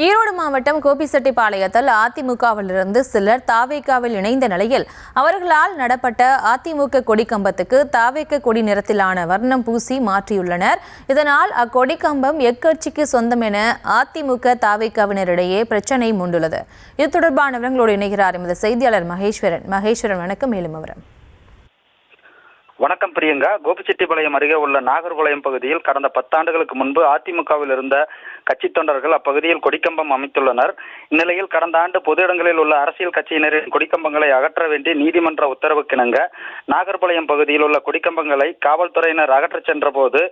ஈரோடு மாவட்டம் கோபிச்செட்டிப்பாளையத்தில் அதிமுகவிலிருந்து சிலர் தாவேகாவில் இணைந்த நிலையில் அவர்களால் நடப்பட்ட அதிமுக கொடிக்கம்பத்துக்கு தாவேக கொடி நிறத்திலான வர்ணம் பூசி மாற்றியுள்ளனர். இதனால் அக்கொடிக்கம்பம் எக்கட்சிக்கு சொந்தம் என அதிமுக தாவேகாவினரிடையே பிரச்சனை மூண்டுள்ளது. இது தொடர்பான விவரங்களோடு இணைகிறார் எமது செய்தியாளர் மகேஸ்வரன். வணக்கம். மேலும் விவரம். வணக்கம் பிரியங்கா. கோபிச்செட்டிப்பாளையம் அருகே உள்ள நாகர்பாளையம் பகுதியில் கடந்த 10 ஆண்டுகளுக்கு முன்பு அதிமுகவில் இருந்த கட்சி தொண்டர்கள் அப்பகுதியில் கொடிக்கம்பம் அமைத்துள்ளனர். இந்நிலையில் கடந்த ஆண்டு பொது இடங்களில் உள்ள அரசியல் கட்சியினரின் கொடிக்கம்பங்களை அகற்ற வேண்டி நீதிமன்ற உத்தரவுக்கிணங்க நாகர்பாளையம் பகுதியில் உள்ள கொடிக்கம்பங்களை காவல்துறையினர் அகற்றச் சென்ற போது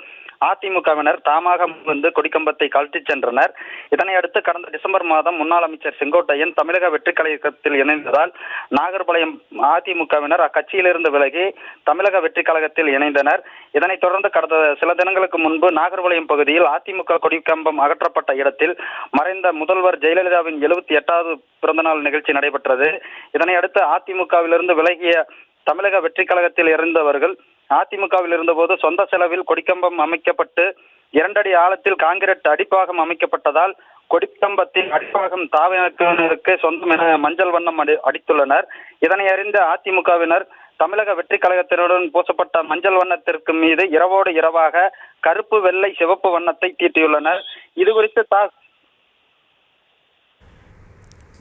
அதிமுகவினர் தாமாக வந்து கொடிக்கம்பத்தை கழற்றிச் சென்றனர். இதனையடுத்து கடந்த டிசம்பர் மாதம் முன்னாள் அமைச்சர் செங்கோட்டையன் தமிழக வெற்றி கழகத்தில் இணைந்ததால் நாகர்பாளையம் அதிமுகவினர் அக்கட்சியிலிருந்து விலகி தமிழக வெற்றி கழகத்தில் இணைந்தனர். இதனைத் தொடர்ந்து கடந்த சில தினங்களுக்கு முன்பு நாகர்பாளையம் பகுதியில் அதிமுக கொடிக்கம்பம் அகற்றப்பட்ட இடத்தில் மறைந்த முதல்வர் ஜெயலலிதாவின் 78வது பிறந்தநாள் நிகழ்ச்சி நடைபெற்றது. இதனையடுத்து அதிமுகவிலிருந்து விலகிய தமிழக வெற்றி கழகத்தில் இருந்தவர்கள் அதிமுகவில் இருந்தபோது சொந்த செலவில் கொடிக்கம்பம் அமைக்கப்பட்டு 2 அடி ஆழத்தில் காங்கிரீட் அடிப்பாகம் அமைக்கப்பட்டதால் கொடிக்கம்பத்தின் அடிப்பாகம் தாவேகவினருக்கு சொந்தம் என மஞ்சள் வண்ணம் அடித்துள்ளனர். இதனை அறிந்த அதிமுகவினர் தமிழக வெற்றி கழகத்தினருடன் பூசப்பட்ட மஞ்சள் வண்ணத்திற்கு மீது இரவோடு இரவாக கருப்பு, வெள்ளை, சிவப்பு வண்ணத்தை தீட்டியுள்ளனர். இது குறித்து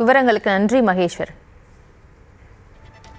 விவரங்களுக்கு நன்றி மகேஸ்வர்.